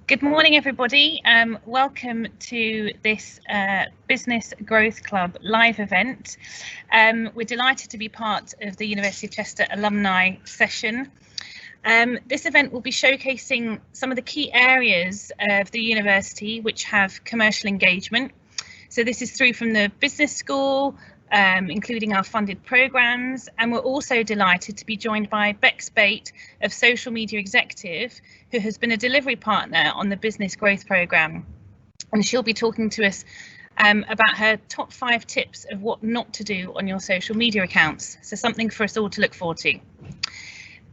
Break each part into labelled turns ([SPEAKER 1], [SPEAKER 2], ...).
[SPEAKER 1] Good morning, everybody. Welcome to this Business Growth Club live event. We're delighted to be part of the University of Chester alumni session. This event will be showcasing some of the key areas of the university which have commercial engagement. So this is through from the business school, including our funded programmes, and we're also delighted to be joined by Beck Spate of Social Media Executive, who has been a delivery partner on the Business Growth Programme, and she'll be talking to us about her top 5 tips of what not to do on your social media accounts, so something for us all to look forward to.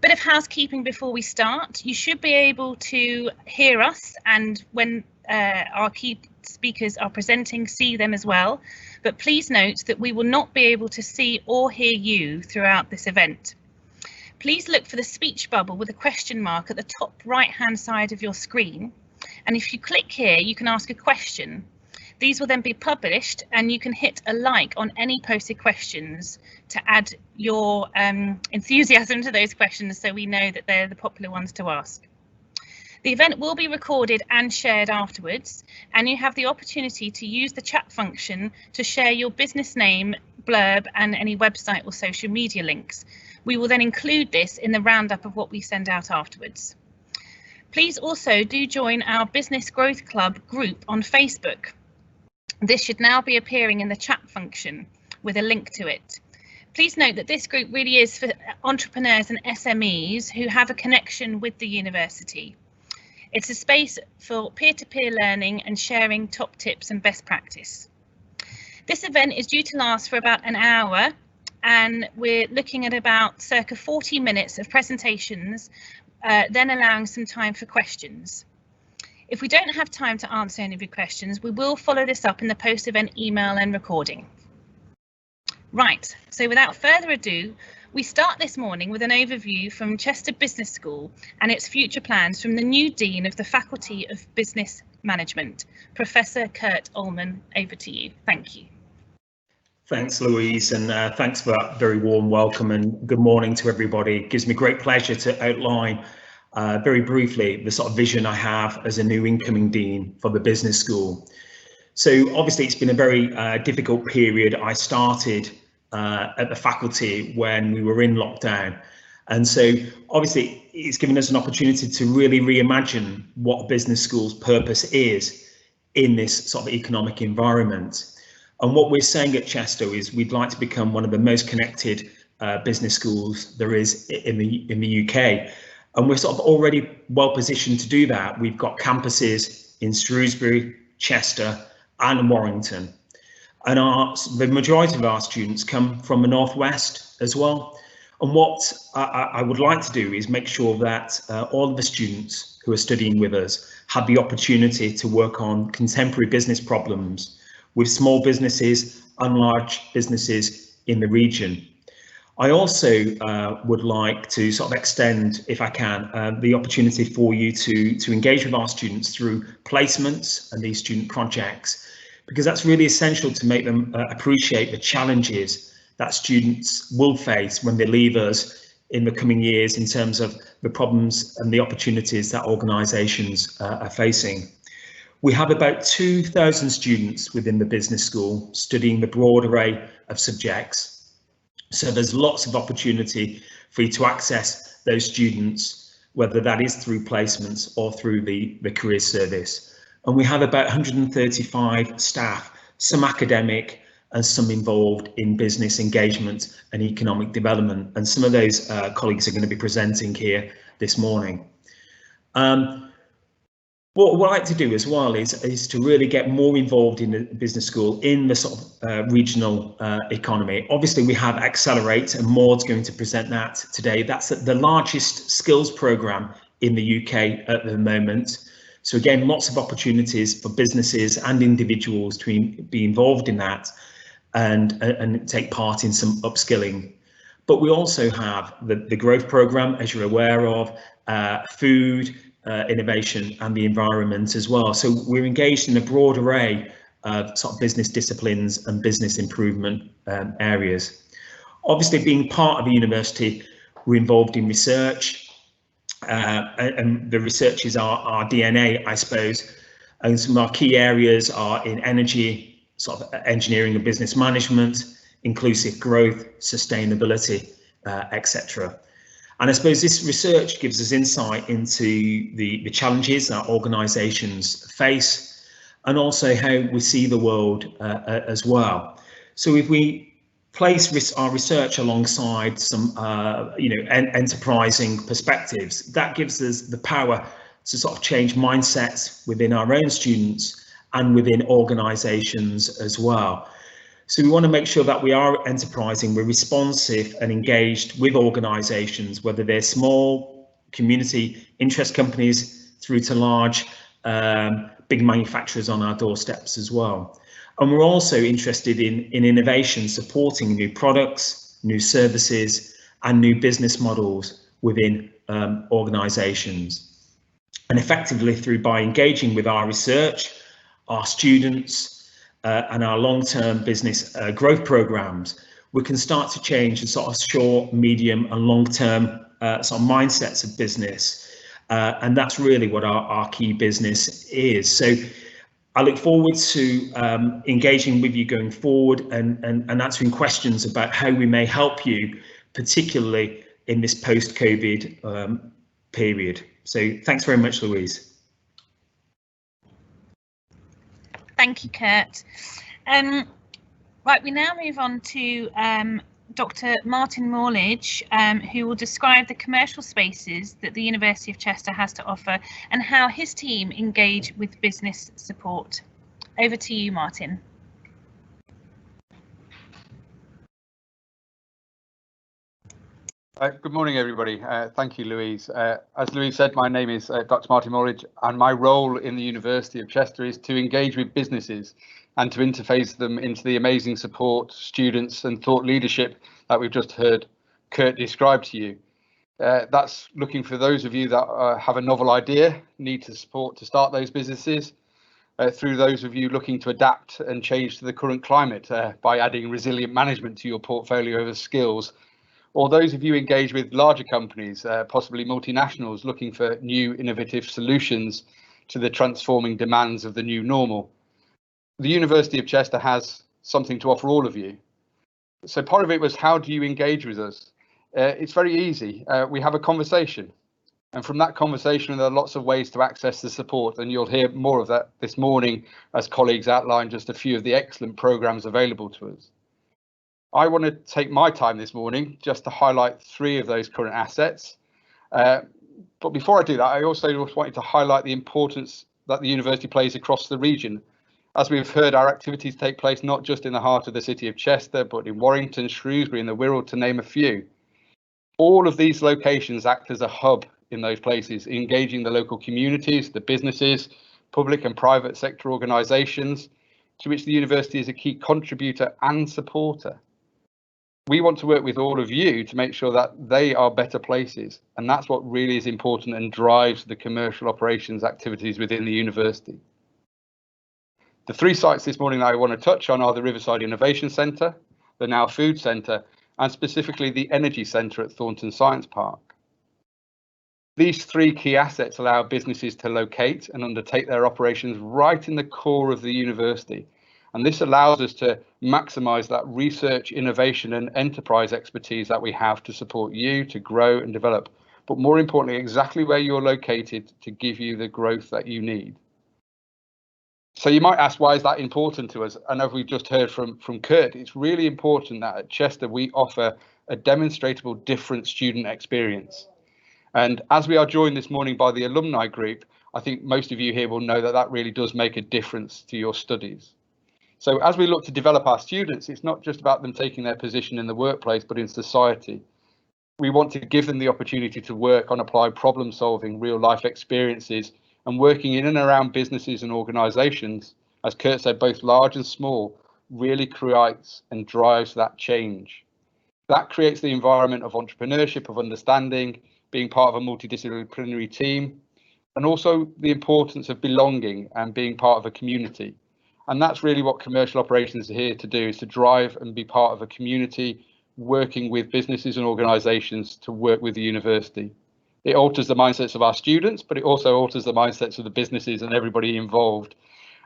[SPEAKER 1] Bit of housekeeping before we start. You should be able to hear us, and when our key speakers are presenting, see them as well, but please note that we will not be able to see or hear you throughout this event. Please look for the speech bubble with a question mark at the top right hand side of your screen, and if you click here you can ask a question. These will then be published and you can hit a like on any posted questions to add your enthusiasm to those questions, so we know that they're the popular ones to ask. The event will be recorded and shared afterwards, and you have the opportunity to use the chat function to share your business name, blurb, and any website or social media links. We will then include this in the roundup of what we send out afterwards. Please also do join our Business Growth Club group on Facebook. This should now be appearing in the chat function with a link to it. Please note that this group really is for entrepreneurs and SMEs who have a connection with the university. It's a space for peer-to-peer learning and sharing top tips and best practice. This event is due to last for about an hour, and we're looking at about circa 40 minutes of presentations, then allowing some time for questions. If we don't have time to answer any of your questions, we will follow this up in the post-event email and recording. Right, so without further ado, we start this morning with an overview from Chester Business School and its future plans from the new Dean of the Faculty of Business Management, Professor Kurt Ullman. Over to you. Thank you.
[SPEAKER 2] Thanks, Louise, and thanks for that very warm welcome, and good morning to everybody. It gives me great pleasure to outline very briefly the sort of vision I have as a new incoming Dean for the Business School. So obviously it's been a very difficult period. I started at the faculty when we were in lockdown, and so obviously it's given us an opportunity to really reimagine what a business school's purpose is in this sort of economic environment. And what we're saying at Chester is we'd like to become one of the most connected business schools there is in the UK, and we're sort of already well positioned to do that. We've got campuses in Shrewsbury, Chester and Warrington. And the majority of our students come from the Northwest as well. And what I would like to do is make sure that all of the students who are studying with us have the opportunity to work on contemporary business problems with small businesses and large businesses in the region. I also would like to sort of extend, if I can, the opportunity for you to engage with our students through placements and these student projects, because that's really essential to make them appreciate the challenges that students will face when they leave us in the coming years in terms of the problems and the opportunities that organisations are facing. We have about 2,000 students within the business school studying the broad array of subjects. So there's lots of opportunity for you to access those students, whether that is through placements or through the career service. And we have about 135 staff, some academic and some involved in business engagement and economic development. And some of those colleagues are going to be presenting here this morning. What I'd like to do as well is to really get more involved in the business school in the sort of regional economy. Obviously, we have Accelerate, and Maud's going to present that today. That's the largest skills programme in the UK at the moment. So again, lots of opportunities for businesses and individuals to be involved in that and take part in some upskilling. But we also have the growth programme, as you're aware of, food, innovation and the environment as well. So we're engaged in a broad array of sort of business disciplines and business improvement areas. Obviously, being part of the university, we're involved in research, and the research is our DNA, I suppose. And some of our key areas are in energy, sort of engineering and business management, inclusive growth, sustainability, etc. And I suppose this research gives us insight into the challenges that organisations face, and also how we see the world as well. So if we place our research alongside some enterprising perspectives, that gives us the power to sort of change mindsets within our own students and within organisations as well. So we want to make sure that we are enterprising, we're responsive and engaged with organisations, whether they're small community interest companies through to large big manufacturers on our doorsteps as well. And we're also interested in innovation, supporting new products, new services, and new business models within organisations. And effectively, by engaging with our research, our students, and our long-term business growth programs, we can start to change the sort of short, medium, and long-term sort of mindsets of business. And that's really what our key business is. So I look forward to engaging with you going forward and answering questions about how we may help you, particularly in this post-COVID period. So thanks very much, Louise.
[SPEAKER 1] Thank you, Kurt. Right, we now move on to Dr. Martin Morledge, who will describe the commercial spaces that the University of Chester has to offer and how his team engage with business support. Over to you, Martin.
[SPEAKER 3] Good morning, everybody. Thank you, Louise. As Louise said, my name is Dr. Martin Morledge, and my role in the University of Chester is to engage with businesses and to interface them into the amazing support, students and thought leadership that we've just heard Kurt describe to you. That's looking for those of you that have a novel idea, need to support to start those businesses, through those of you looking to adapt and change to the current climate by adding resilient management to your portfolio of skills, or those of you engaged with larger companies, possibly multinationals, looking for new innovative solutions to the transforming demands of the new normal. The University of Chester has something to offer all of you. So part of it was, how do you engage with us? It's very easy. We have a conversation, and from that conversation there are lots of ways to access the support, and you'll hear more of that this morning as colleagues outline just a few of the excellent programs available to us. I want to take my time this morning just to highlight 3 of those current assets. But before I do that, I also wanted to highlight the importance that the university plays across the region. As we've heard, our activities take place not just in the heart of the city of Chester, but in Warrington, Shrewsbury and the Wirral, to name a few. All of these locations act as a hub in those places, engaging the local communities, the businesses, public and private sector organisations, to which the university is a key contributor and supporter. We want to work with all of you to make sure that they are better places, and that's what really is important and drives the commercial operations activities within the university. The 3 sites this morning that I want to touch on are the Riverside Innovation Centre, the Now Food Centre, and specifically the Energy Centre at Thornton Science Park. These 3 key assets allow businesses to locate and undertake their operations right in the core of the university. And this allows us to maximise that research, innovation and enterprise expertise that we have to support you to grow and develop, but more importantly, exactly where you're located to give you the growth that you need. So you might ask, why is that important to us? And as we've just heard from Kurt, it's really important that at Chester we offer a demonstrable different student experience. And as we are joined this morning by the alumni group, I think most of you here will know that that really does make a difference to your studies. So as we look to develop our students, it's not just about them taking their position in the workplace, but in society. We want to give them the opportunity to work on applied problem solving, real life experiences, and working in and around businesses and organisations, as Kurt said, both large and small, really creates and drives that change. That creates the environment of entrepreneurship, of understanding, being part of a multidisciplinary team, and also the importance of belonging and being part of a community. And that's really what commercial operations are here to do, is to drive and be part of a community, working with businesses and organisations to work with the university. It alters the mindsets of our students, but it also alters the mindsets of the businesses and everybody involved.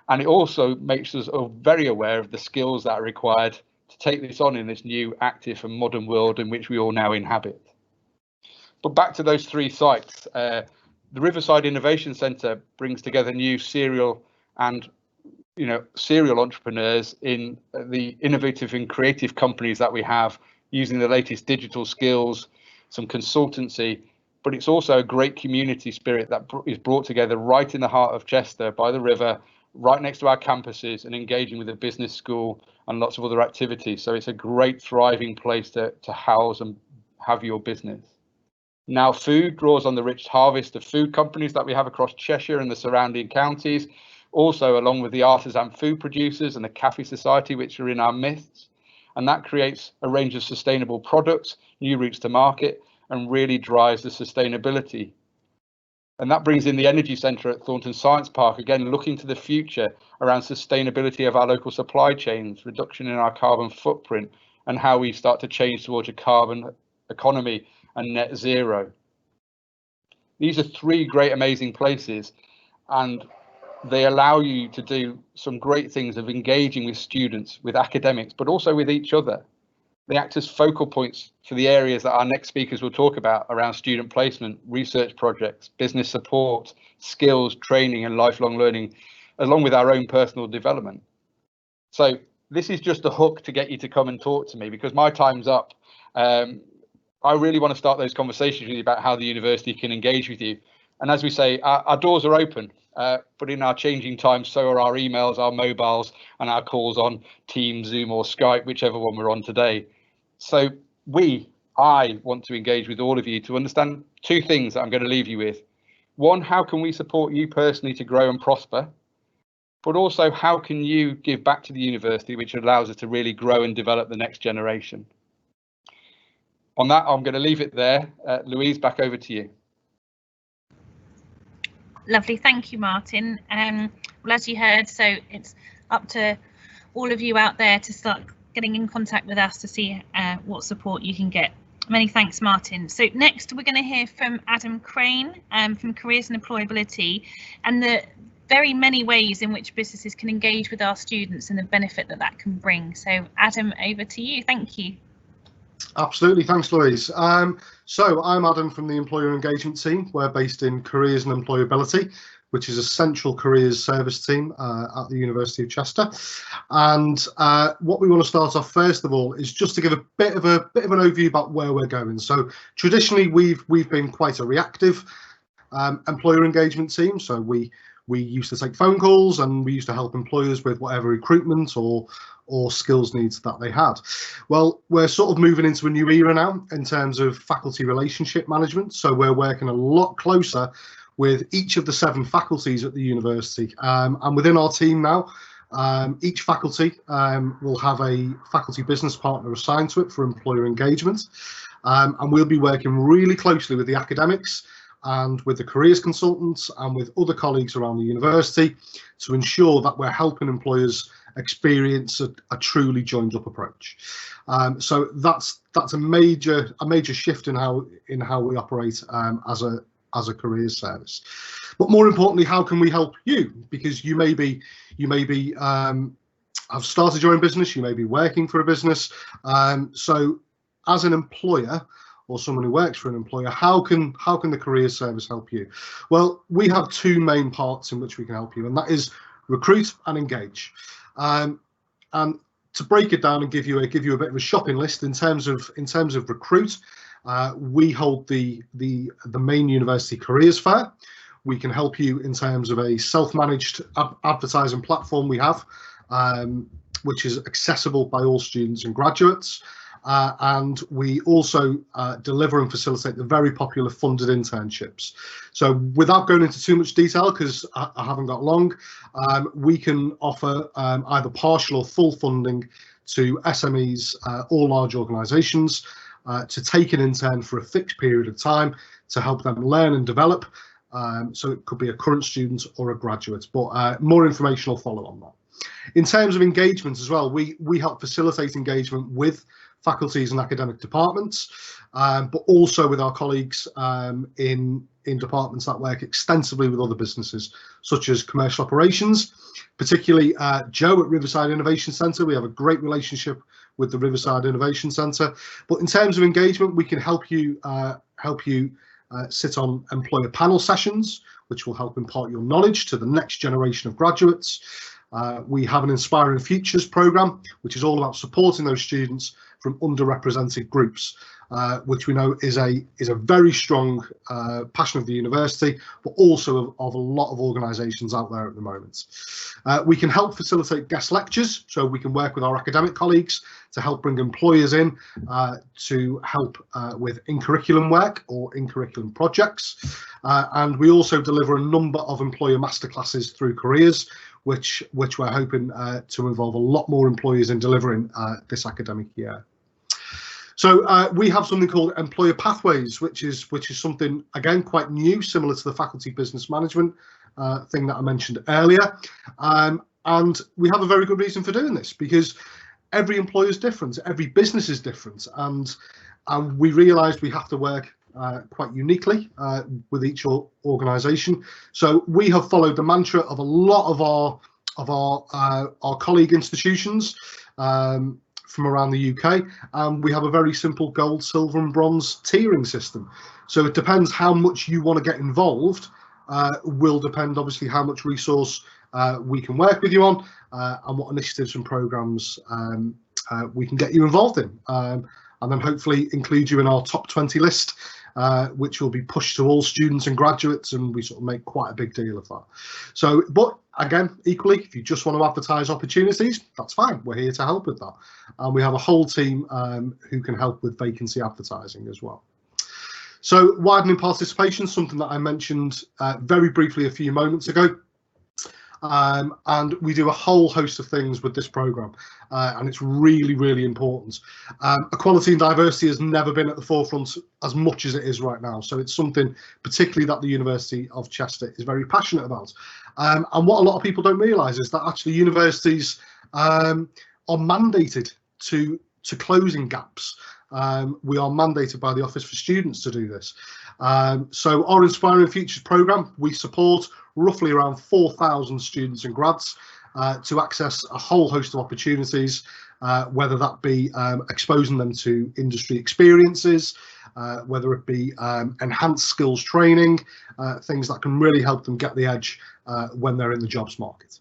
[SPEAKER 3] And it also makes us very aware of the skills that are required to take this on in this new, active and modern world in which we all now inhabit. But back to those 3 sites, the Riverside Innovation Centre brings together new serial entrepreneurs in the innovative and creative companies that we have, using the latest digital skills, some consultancy, but it's also a great community spirit that is brought together right in the heart of Chester by the river, right next to our campuses, and engaging with a business school and lots of other activities. So it's a great thriving place to house and have your business. Now Food draws on the rich harvest of food companies that we have across Cheshire and the surrounding counties, also along with the artisan food producers and the Cafe Society, which are in our midst. And that creates a range of sustainable products, new routes to market, and really drives the sustainability. And that brings in the Energy Centre at Thornton Science Park, again, looking to the future around sustainability of our local supply chains, reduction in our carbon footprint, and how we start to change towards a carbon economy and net zero. These are 3 great, amazing places, and they allow you to do some great things of engaging with students, with academics, but also with each other. They act as focal points for the areas that our next speakers will talk about around student placement, research projects, business support, skills, training and lifelong learning, along with our own personal development. So this is just a hook to get you to come and talk to me, because my time's up. I really want to start those conversations with you about how the university can engage with you. And as we say, our doors are open, but in our changing times, so are our emails, our mobiles and our calls on Teams, Zoom or Skype, whichever one we're on today. So I want to engage with all of you to understand 2 things that I'm going to leave you with. 1, how can we support you personally to grow and prosper? But also, how can you give back to the university, which allows us to really grow and develop the next generation? On that, I'm going to leave it there. Louise, back over to you.
[SPEAKER 1] Lovely, thank you, Martin. Well, as you heard, so it's up to all of you out there to start getting in contact with us to see what support you can get. Many thanks, Martin. So next we're going to hear from Adam Crane from Careers and Employability, and the very many ways in which businesses can engage with our students and the benefit that that can bring. So Adam, over to you. Thank you.
[SPEAKER 4] Absolutely, thanks Louise. So I'm Adam from the Employer Engagement Team. We're based in Careers and Employability, which is a central careers service team at the University of Chester. And what we want to start off first of all is just to give a bit of an overview about where we're going. So traditionally we've been quite a reactive employer engagement team. So we used to take phone calls and we used to help employers with whatever recruitment or skills needs that they had. Well, we're sort of moving into a new era now in terms of faculty relationship management. So we're working a lot closer with each of the 7 faculties at the university. And within our team now, each faculty will have a faculty business partner assigned to it for employer engagement. And we'll be working really closely with the academics and with the careers consultants and with other colleagues around the university to ensure that we're helping employers experience a truly joined up approach. So that's a major shift in how we operate as a careers service. But more importantly, how can we help you? Because you may be have started your own business, you may be working for a business. So as an employer or someone who works for an employer, how can the careers service help you? Well, we have 2 main parts in which we can help you, and that is recruit and engage. And to break it down and give you a bit of a shopping list in terms of recruit, we hold the main university careers fair. We can help you in terms of a self-managed advertising platform we have, which is accessible by all students and graduates. And we also deliver and facilitate the very popular funded internships. So without going into too much detail, because I haven't got long, we can offer either partial or full funding to SMEs or large organisations to take an intern for a fixed period of time to help them learn and develop. So it could be a current student or a graduate, but more information will follow on that. In terms of engagement as well, we help facilitate engagement with faculties and academic departments, but also with our colleagues in departments that work extensively with other businesses, such as commercial operations, particularly Joe at Riverside Innovation Centre. We have a great relationship with the Riverside Innovation Centre. But in terms of engagement, we can help you sit on employer panel sessions, which will help impart your knowledge to the next generation of graduates. We have an Inspiring Futures programme, which is all about supporting those students from underrepresented groups, which we know is a very strong passion of the university, but also of a lot of organisations out there at the moment. We can help facilitate guest lectures, so we can work with our academic colleagues to help bring employers in to help with in-curriculum work or in-curriculum projects. And we also deliver a number of employer masterclasses through careers, which we're hoping to involve a lot more employers in delivering this academic year. So we have something called Employer Pathways, which is something, again, quite new, similar to the faculty business management thing that I mentioned earlier. And we have a very good reason for doing this, because every employer is different, every business is different, and we realised we have to work quite uniquely with each organisation. So we have followed the mantra of a lot of our colleague institutions from around the UK, and we have a very simple gold, silver and bronze tiering system. So it depends how much you want to get involved, will depend obviously how much resource we can work with you on, and what initiatives and programmes we can get you involved in, and then hopefully include you in our top 20 list, which will be pushed to all students and graduates, and we sort of make quite a big deal of that. So, but again, equally, if you just want to advertise opportunities, that's fine. We're here to help with that. And we have a whole team who can help with vacancy advertising as well. So widening participation, something that I mentioned very briefly a few moments ago. And we do a whole host of things with this programme, and it's really, really important. Equality and diversity has never been at the forefront as much as it is right now, so it's something particularly that the University of Chester is very passionate about. And what a lot of people don't realise is that actually universities are mandated to closing gaps. We are mandated by the Office for Students to do this. So our Inspiring Futures programme, we support roughly around 4,000 students and grads to access a whole host of opportunities, whether that be exposing them to industry experiences, whether it be enhanced skills training, things that can really help them get the edge when they're in the jobs market.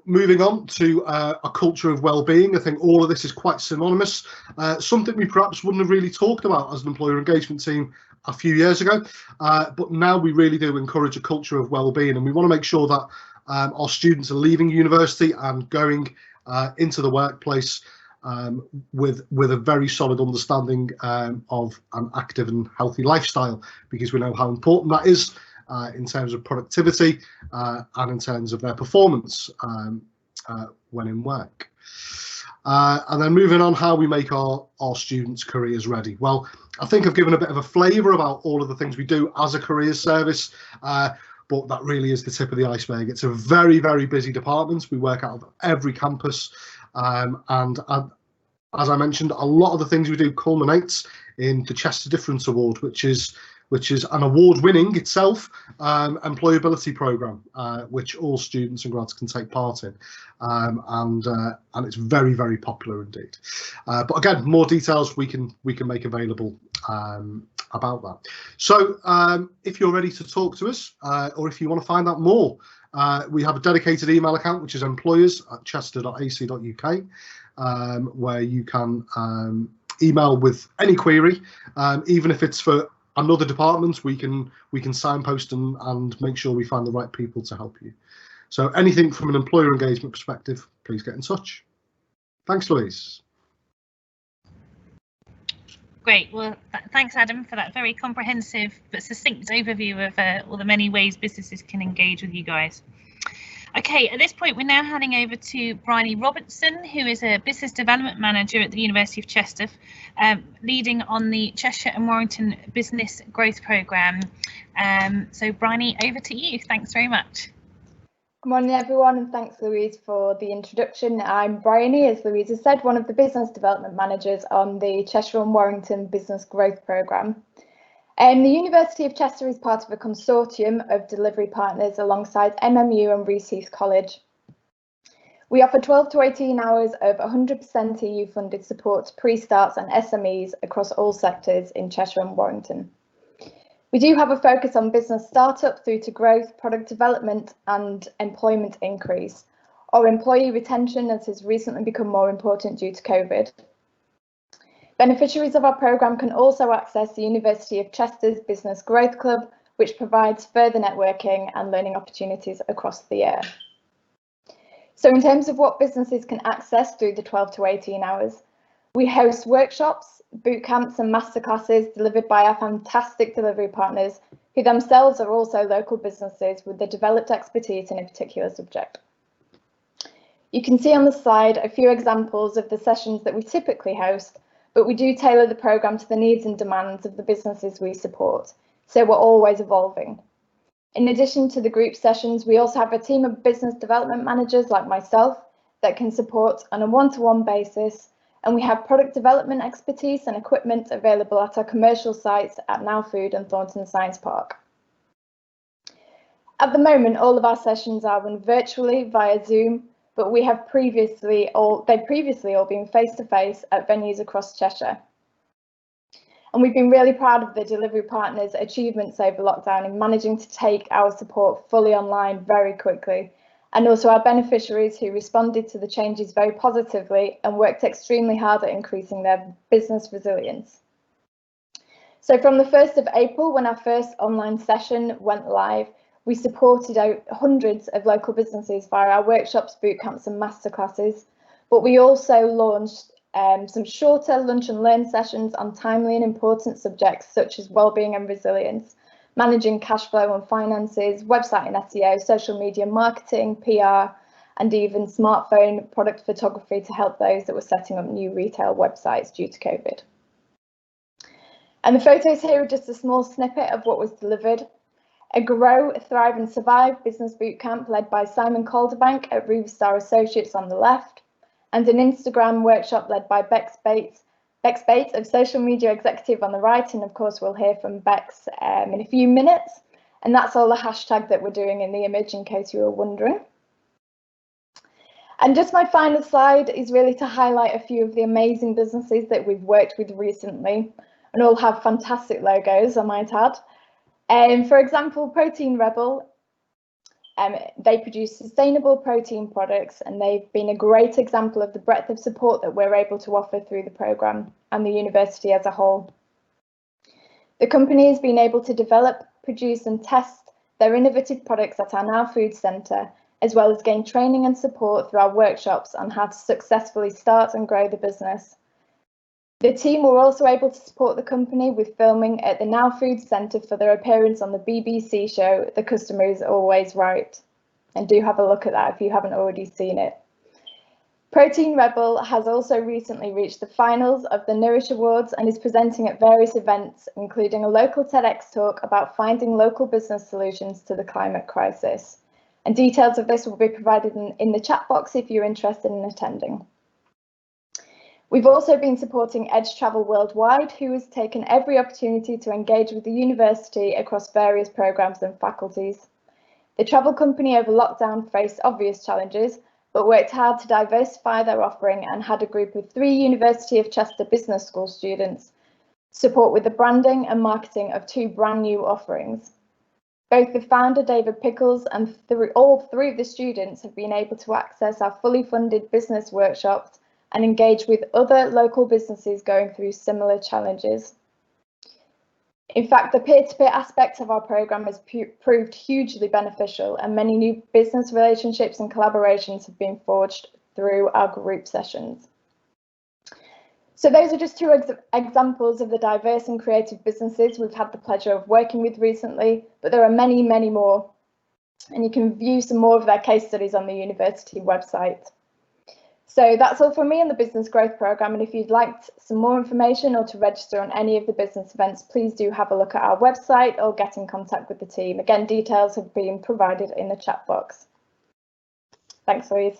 [SPEAKER 4] Moving on to a culture of well-being, I think all of this is quite synonymous, something we perhaps wouldn't have really talked about as an employer engagement team a few years ago, but now we really do encourage a culture of well-being, and we want to make sure that our students are leaving university and going into the workplace with a very solid understanding of an active and healthy lifestyle, because we know how important that is in terms of productivity and in terms of their performance when in work. And then moving on, how we make our students' careers ready. Well, I think I've given a bit of a flavour about all of the things we do as a careers service, but that really is the tip of the iceberg. It's a very, very busy department. We work out of every campus, and as I mentioned, a lot of the things we do culminates in the Chester Difference Award, which is an award-winning itself employability programme, which all students and grads can take part in, and it's very, very popular indeed. But again, more details we can make available about that. So if you're ready to talk to us, or if you want to find out more, we have a dedicated email account, which is employers@chester.ac.uk, where you can email with any query, even if it's for another department. We can signpost and make sure we find the right people to help you. So anything from an employer engagement perspective, please get in touch. Thanks, Louise.
[SPEAKER 1] Great. Well, thanks, Adam, for that very comprehensive but succinct overview of all the many ways businesses can engage with you guys. Okay, at this point, we're now handing over to Bryony Robertson, who is a Business Development Manager at the University of Chester, leading on the Cheshire and Warrington Business Growth Programme. So Bryony, over to you. Thanks very much.
[SPEAKER 5] Good morning everyone, and thanks Louise for the introduction. I'm Bryony, as Louise has said, one of the business development managers on the Cheshire and Warrington Business Growth Programme. The University of Chester is part of a consortium of delivery partners alongside MMU and Rees College. We offer 12 to 18 hours of 100% EU funded support to pre-starts and SMEs across all sectors in Cheshire and Warrington. We do have a focus on business startup through to growth, product development and employment increase, or employee retention, as has recently become more important due to COVID. Beneficiaries of our programme can also access the University of Chester's Business Growth Club, which provides further networking and learning opportunities across the year. So in terms of what businesses can access through the 12 to 18 hours, we host workshops, boot camps and masterclasses delivered by our fantastic delivery partners, who themselves are also local businesses with the developed expertise in a particular subject. You can see on the slide a few examples of the sessions that we typically host, but we do tailor the programme to the needs and demands of the businesses we support, so we're always evolving. In addition to the group sessions, we also have a team of business development managers like myself that can support on a one-to-one basis, and we have product development expertise and equipment available at our commercial sites at Now Food and Thornton Science Park. At the moment, all of our sessions are run virtually via Zoom, but they've previously all been face-to-face at venues across Cheshire. And we've been really proud of the delivery partners' achievements over lockdown in managing to take our support fully online very quickly, and also our beneficiaries who responded to the changes very positively and worked extremely hard at increasing their business resilience. So from the 1st of April, when our first online session went live, we supported out hundreds of local businesses via our workshops, boot camps and masterclasses, but we also launched some shorter lunch and learn sessions on timely and important subjects such as wellbeing and resilience, managing cash flow and finances, website and SEO, social media marketing, PR, and even smartphone product photography to help those that were setting up new retail websites due to COVID. And the photos here are just a small snippet of what was delivered. A Grow, Thrive and Survive business bootcamp led by Simon Calderbank at Riverstar Associates on the left, and an Instagram workshop led by Bex Bates of Social Media Executive on the right, and of course we'll hear from Bex in a few minutes, and that's all the hashtag that we're doing in the image in case you were wondering. And just my final slide is really to highlight a few of the amazing businesses that we've worked with recently, and all have fantastic logos, I might add. For example, Protein Rebel, they produce sustainable protein products, and they've been a great example of the breadth of support that we're able to offer through the programme and the university as a whole. The company has been able to develop, produce and test their innovative products at our Now Food Centre, as well as gain training and support through our workshops on how to successfully start and grow the business. The team were also able to support the company with filming at the Now Food Centre for their appearance on the BBC show The Customer Is Always Right, and do have a look at that if you haven't already seen it. Protein Rebel has also recently reached the finals of the Nourish Awards and is presenting at various events, including a local TEDx talk about finding local business solutions to the climate crisis. And details of this will be provided in the chat box if you're interested in attending. We've also been supporting Edge Travel Worldwide, who has taken every opportunity to engage with the university across various programmes and faculties. The travel company over lockdown faced obvious challenges, but worked hard to diversify their offering and had a group of 3 University of Chester Business School students support with the branding and marketing of 2 brand new offerings. Both the founder, David Pickles, and all 3 of the students have been able to access our fully funded business workshops and engage with other local businesses going through similar challenges. In fact, the peer-to-peer aspect of our programme has proved hugely beneficial, and many new business relationships and collaborations have been forged through our group sessions. So those are just 2 examples of the diverse and creative businesses we've had the pleasure of working with recently, but there are many, many more, and you can view some more of their case studies on the university website. So that's all from me on the Business Growth Programme, and if you'd like some more information or to register on any of the business events, please do have a look at our website or get in contact with the team. Again, details have been provided in the chat box. Thanks, Louise.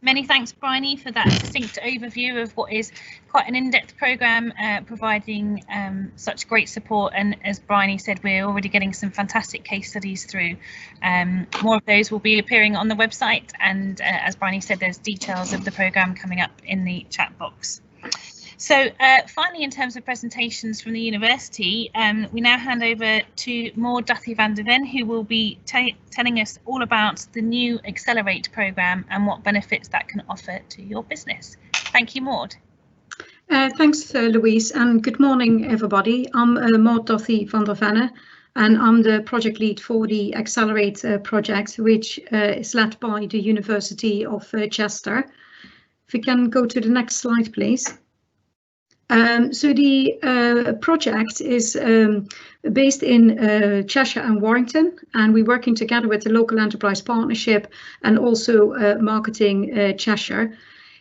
[SPEAKER 1] Many thanks, Bryony, for that succinct overview of what is quite an in-depth programme, providing such great support. And as Bryony said, we're already getting some fantastic case studies through. More of those will be appearing on the website. And as Bryony said, there's details of the programme coming up in the chat box. So finally, in terms of presentations from the university, we now hand over to Maud Duthie van der Ven, who will be telling us all about the new Accelerate programme and what benefits that can offer to your business. Thank you, Maud.
[SPEAKER 6] Thanks, Louise, and good morning, everybody. I'm Maud Duthie van der Ven, and I'm the project lead for the Accelerate project, which is led by the University of Chester. If we can go to the next slide, please. So the project is based in Cheshire and Warrington, and we're working together with the local enterprise partnership and also Marketing Cheshire.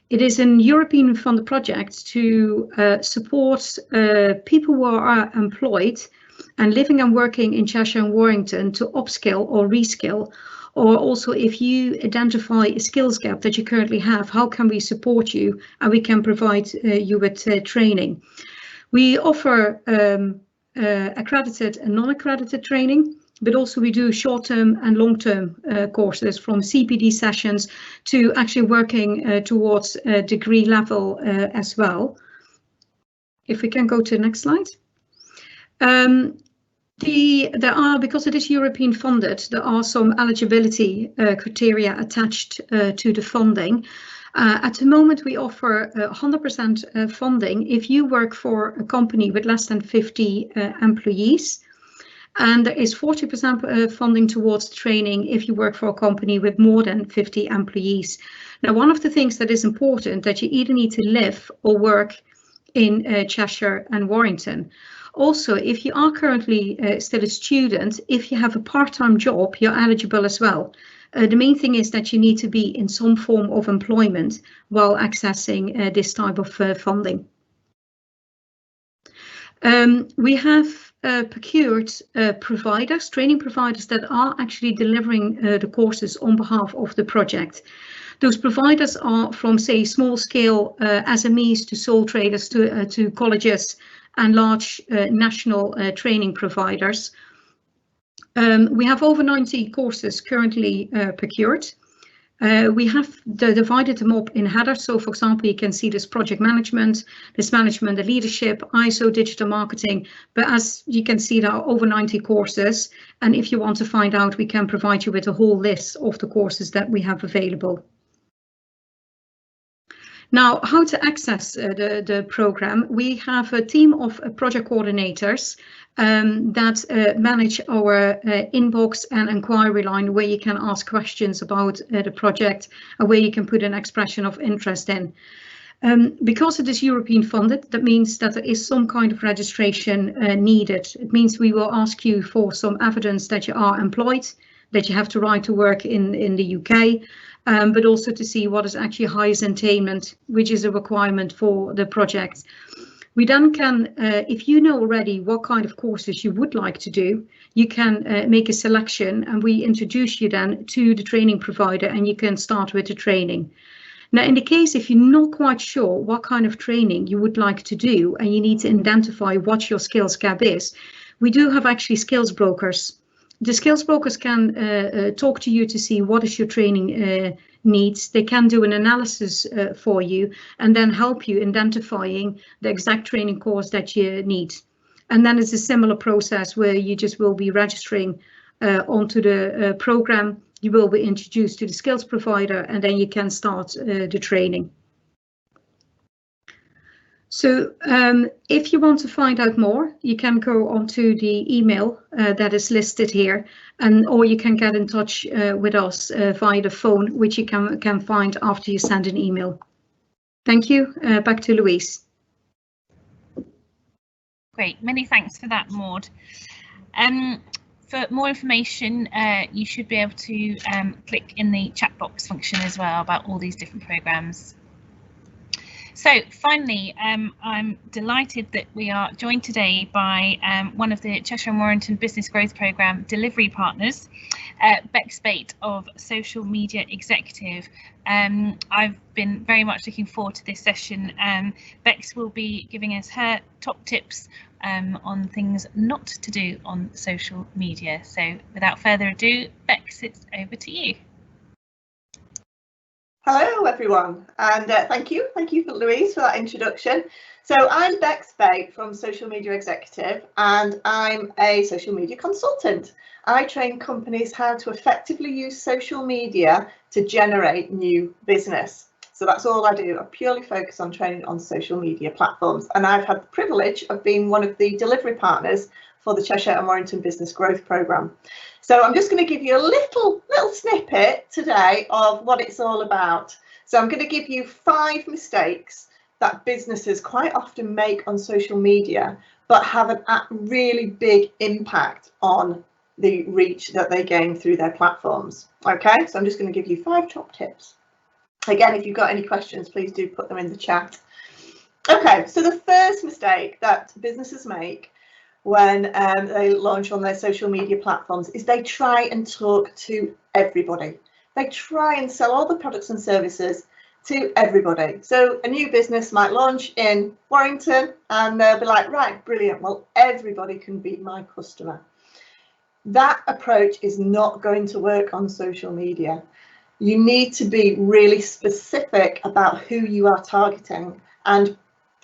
[SPEAKER 6] It is an European funded project to support people who are employed and living and working in Cheshire and Warrington to upskill or reskill. Or also, if you identify a skills gap that you currently have, how can we support you? And we can provide you with training. We offer accredited and non-accredited training, but also we do short-term and long-term courses, from CPD sessions to actually working towards degree level as well. If we can go to the next slide. There are, because it is European funded, there are some eligibility criteria attached to the funding. At the moment, we offer 100% funding if you work for a company with less than 50 employees. And there is 40% funding towards training if you work for a company with more than 50 employees. Now, one of the things that is important, that you either need to live or work in Cheshire and Warrington. Also, if you are currently still a student, if you have a part-time job, you're eligible as well. The main thing is that you need to be in some form of employment while accessing this type of funding. We have procured providers, training providers that are actually delivering the courses on behalf of the project. Those providers are from, say, small-scale SMEs to sole traders to colleges and large national training providers. We have over 90 courses currently procured. We have divided them up in headers. So, for example, you can see this project management, this management and leadership, ISO, digital marketing. But as you can see, there are over 90 courses. And if you want to find out, we can provide you with a whole list of the courses that we have available. Now, how to access the program? We have a team of project coordinators that manage our inbox and inquiry line, where you can ask questions about the project and where you can put an expression of interest in. Because it is European funded, that means that there is some kind of registration needed. It means we will ask you for some evidence that you are employed, that you have the right to work in the UK, but also to see what is actually highest attainment, which is a requirement for the project. We then can, if you know already what kind of courses you would like to do, you can make a selection, and we introduce you then to the training provider, and you can start with the training. Now, in the case if you're not quite sure what kind of training you would like to do, and you need to identify what your skills gap is, we do have actually skills brokers. The skills brokers can talk to you to see what is your training needs. They can do an analysis for you and then help you identifying the exact training course that you need. And then it's a similar process where you just will be registering onto the program. You will be introduced to the skills provider, and then you can start the training. So if you want to find out more, you can go onto the email that is listed here, or you can get in touch with us via the phone, which you can find after you send an email. Thank you. Back to Louise.
[SPEAKER 1] Great, many thanks for that, Maud. For more information, you should be able to click in the chat box function as well about all these different programmes. So finally, I'm delighted that we are joined today by one of the Cheshire and Warrington Business Growth Programme delivery partners, Bex Bate of Social Media Executive. I've been very much looking forward to this session. Bex will be giving us her top tips on things not to do on social media. So without further ado, Bex, it's over to you.
[SPEAKER 7] Hello everyone, and thank you for Louise for that introduction. So I'm Bex Bate from Social Media Executive, and I'm a social media consultant. I train companies how to effectively use social media to generate new business. So that's all I do. I purely focus on training on social media platforms, and I've had the privilege of being one of the delivery partners for the Cheshire and Warrington Business Growth Programme. So I'm just going to give you a little snippet today of what it's all about. So I'm going to give you 5 mistakes that businesses quite often make on social media, but have a really big impact on the reach that they gain through their platforms. Okay, so I'm just going to give you 5 top tips. Again, if you've got any questions, please do put them in the chat. Okay, so the first mistake that businesses make when they launch on their social media platforms is they try and talk to everybody. They try and sell all the products and services to everybody. So a new business might launch in Warrington and they'll be like, right, brilliant, well, everybody can be my customer. That approach is not going to work on social media. You need to be really specific about who you are targeting and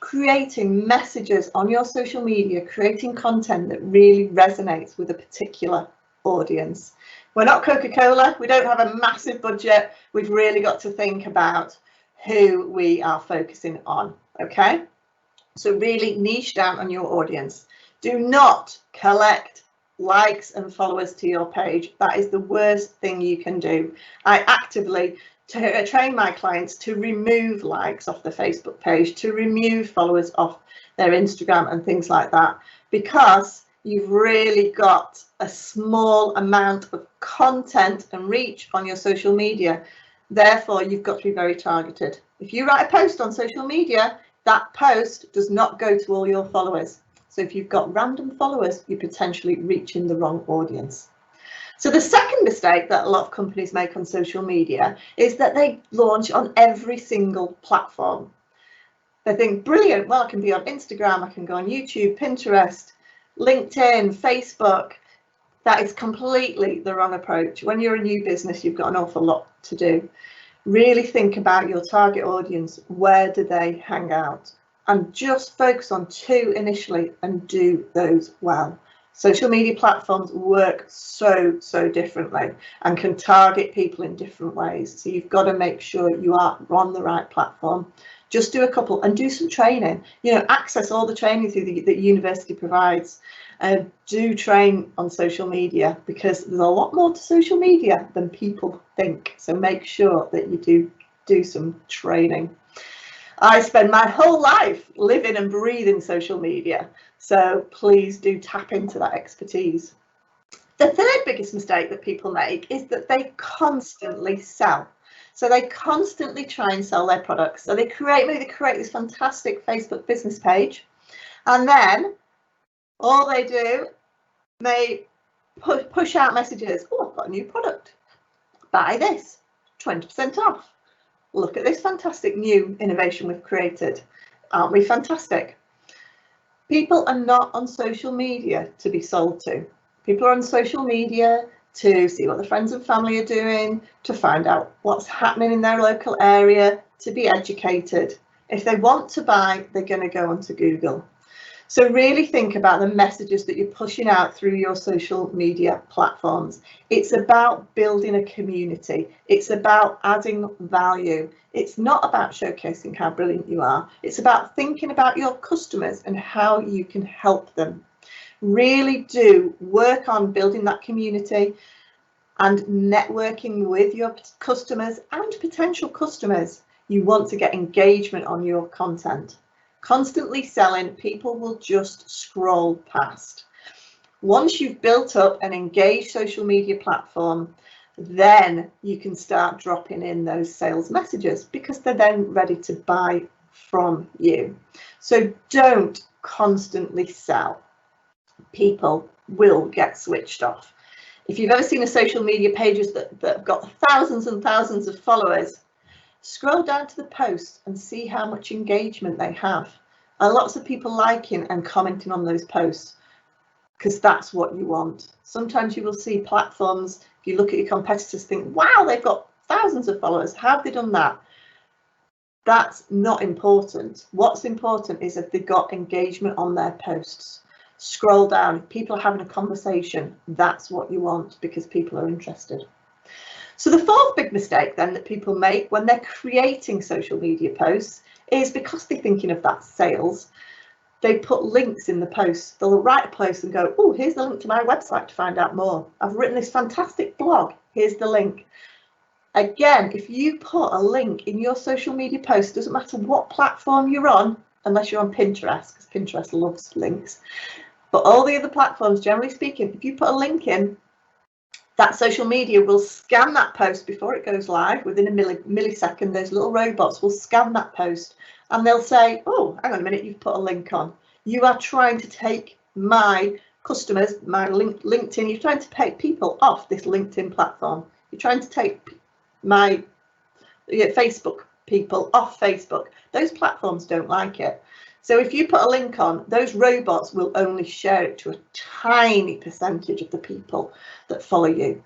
[SPEAKER 7] creating messages on your social media, creating content that really resonates with a particular audience. We're not Coca-Cola, we don't have a massive budget. We've really got to think about who we are focusing on, okay? So really niche down on your audience. Do not collect likes and followers to your page. That is the worst thing you can do. I actively train my clients to remove likes off the Facebook page, to remove followers off their Instagram and things like that, because you've really got a small amount of content and reach on your social media. Therefore, you've got to be very targeted. If you write a post on social media, that post does not go to all your followers. So if you've got random followers, you're potentially reaching the wrong audience. So the second mistake that a lot of companies make on social media is that they launch on every single platform. They think, brilliant, well, I can be on Instagram, I can go on YouTube, Pinterest, LinkedIn, Facebook. That is completely the wrong approach. When you're a new business, you've got an awful lot to do. Really think about your target audience. Where do they hang out? And just focus on 2 initially and do those well. Social media platforms work so differently and can target people in different ways. So you've got to make sure you are on the right platform. Just do a couple and do some training. You know, access all the training through the university provides. Do train on social media, because there's a lot more to social media than people think. So make sure that you do some training. I spend my whole life living and breathing social media, so please do tap into that expertise. The third biggest mistake that people make is that they constantly sell. So they constantly try and sell their products. So they create this fantastic Facebook business page, and then all they do may push out messages. Oh, I've got a new product. Buy this, 20% off. Look at this fantastic new innovation we've created. Aren't we fantastic? People are not on social media to be sold to. People are on social media to see what their friends and family are doing, to find out what's happening in their local area, to be educated. If they want to buy, they're going to go onto Google. So really think about the messages that you're pushing out through your social media platforms. It's about building a community. It's about adding value. It's not about showcasing how brilliant you are. It's about thinking about your customers and how you can help them. Really do work on building that community and networking with your customers and potential customers. You want to get engagement on your content. Constantly selling, people will just scroll past. Once you've built up an engaged social media platform, then you can start dropping in those sales messages, because they're then ready to buy from you. So don't constantly sell. People will get switched off. If you've ever seen a social media pages that have got thousands and thousands of followers, scroll down to the posts and see how much engagement they have. And lots of people liking and commenting on those posts, because that's what you want. Sometimes you will see platforms, if you look at your competitors, think, wow, they've got thousands of followers. How have they done that? That's not important. What's important is if they've got engagement on their posts. Scroll down. If people are having a conversation, that's what you want, because people are interested. So the fourth big mistake then that people make when they're creating social media posts is, because they're thinking of that sales, they put links in the post. They'll write a post and go, oh, here's the link to my website to find out more. I've written this fantastic blog. Here's the link. Again, if you put a link in your social media post, doesn't matter what platform you're on, unless you're on Pinterest, because Pinterest loves links. But all the other platforms, generally speaking, if you put a link in, that social media will scan that post before it goes live. Within a millisecond, those little robots will scan that post and they'll say, oh, hang on a minute, you've put a link on. You are trying to take my customers, my LinkedIn, you're trying to take people off this LinkedIn platform. You're trying to take my Facebook people off Facebook. Those platforms don't like it. So if you put a link on, those robots will only share it to a tiny percentage of the people that follow you.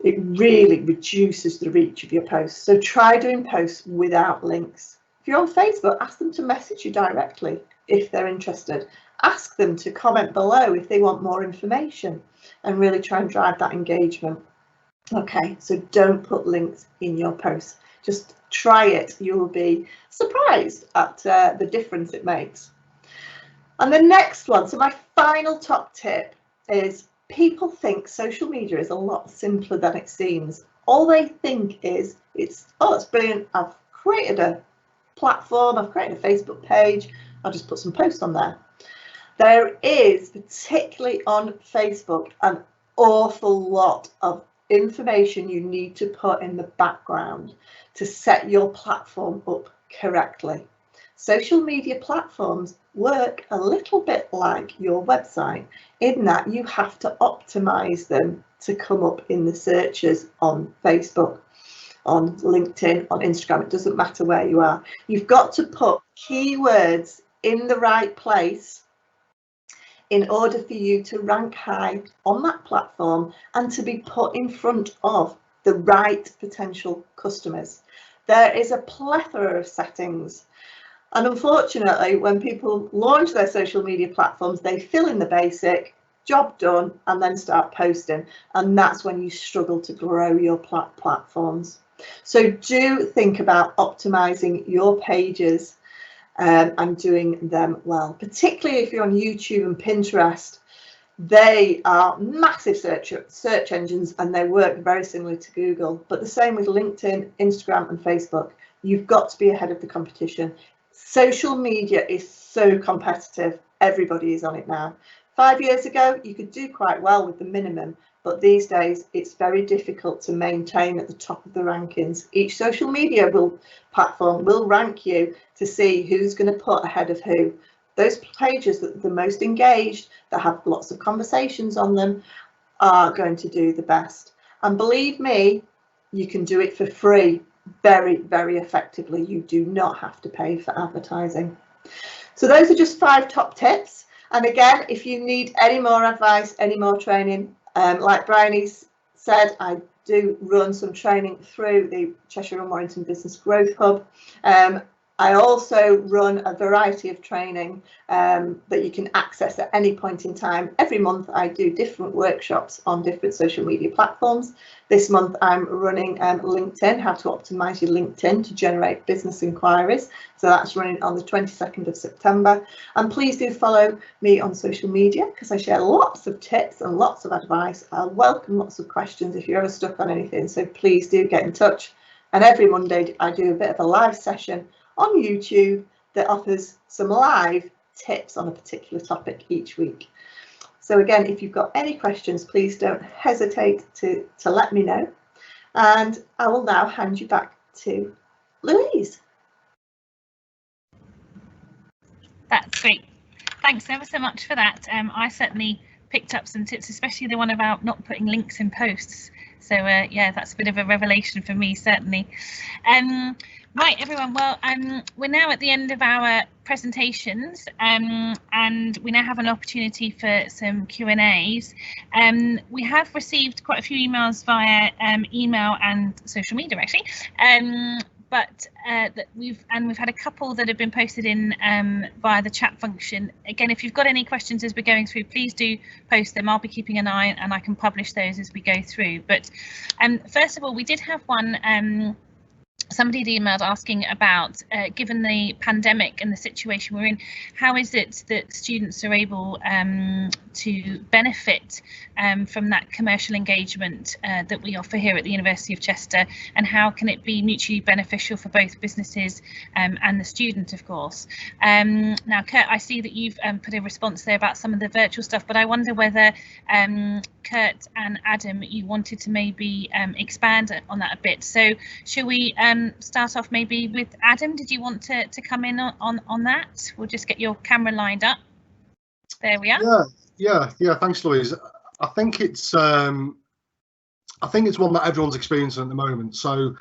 [SPEAKER 7] It really reduces the reach of your posts. So try doing posts without links. If you're on Facebook, ask them to message you directly if they're interested. Ask them to comment below if they want more information, and really try and drive that engagement. Okay, so don't put links in your posts. Just try it. You will be surprised at the difference it makes. And the next one, so my final top tip is, people think social media is a lot simpler than it seems. All they think is, it's brilliant. I've created a platform, I've created a Facebook page, I'll just put some posts on there. There is, particularly on Facebook, an awful lot of information you need to put in the background to set your platform up correctly. Social media platforms work a little bit like your website, in that you have to optimize them to come up in the searches on Facebook, on LinkedIn, on Instagram. It doesn't matter where you are. You've got to put keywords in the right place in order for you to rank high on that platform and to be put in front of the right potential customers. There is a plethora of settings, and unfortunately, when people launch their social media platforms, they fill in the basic, job done, and then start posting, and that's when you struggle to grow your platforms. So do think about optimizing your pages and doing them well, particularly if you're on YouTube and Pinterest. They are massive search engines, and they work very similar to Google, but the same with LinkedIn, Instagram and Facebook. You've got to be ahead of the competition. Social media is so competitive. Everybody is on it now. 5 years ago, you could do quite well with the minimum, but these days it's very difficult to maintain at the top of the rankings. Each social media platform will rank you to see who's going to put ahead of who. Those pages that are the most engaged, that have lots of conversations on them, are going to do the best. And believe me, you can do it for free very, very effectively. You do not have to pay for advertising. So those are just 5 top tips. And again, if you need any more advice, any more training, like Bryony said, I do run some training through the Cheshire and Warrington Business Growth Hub. I also run a variety of training that you can access at any point in time. Every month I do different workshops on different social media platforms. This month I'm running LinkedIn, how to optimize your LinkedIn to generate business inquiries. So that's running on the 22nd of September. And please do follow me on social media, because I share lots of tips and lots of advice. I welcome lots of questions if you're ever stuck on anything. So please do get in touch. And every Monday I do a bit of a live session on YouTube that offers some live tips on a particular topic each week. So again, if you've got any questions, please don't hesitate to let me know. And I will now hand you back to Louise.
[SPEAKER 1] That's great. Thanks ever so much for that. I certainly picked up some tips, especially the one about not putting links in posts. So yeah, that's a bit of a revelation for me, certainly. Right, everyone, well, we're now at the end of our presentations, and we now have an opportunity for some Q&As. We have received quite a few emails via email and social media, actually, but we've had a couple that have been posted in via the chat function. Again, if you've got any questions as we're going through, please do post them. I'll be keeping an eye and I can publish those as we go through. But first of all, we did have one. Somebody had emailed asking about, given the pandemic and the situation we're in, how is it that students are able to benefit from that commercial engagement that we offer here at the University of Chester, and how can it be mutually beneficial for both businesses and the student, of course. Now, Kurt, I see that you've put a response there about some of the virtual stuff, but I wonder whether Kurt and Adam, you wanted to maybe expand on that a bit. So shall we start off maybe with Adam? Did you want to come in on that? We'll just get your camera lined up. There we are.
[SPEAKER 4] Yeah. Thanks, Louise. I think it's one that everyone's experiencing at the moment. So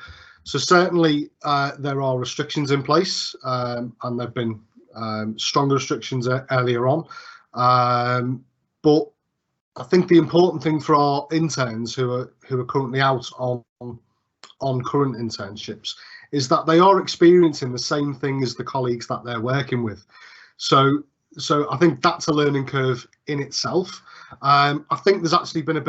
[SPEAKER 4] certainly there are restrictions in place, and there've been stronger restrictions earlier on. But I think the important thing for our interns who are currently out on current internships is that they are experiencing the same thing as the colleagues that they're working with. So I think that's a learning curve in itself. I think there's actually been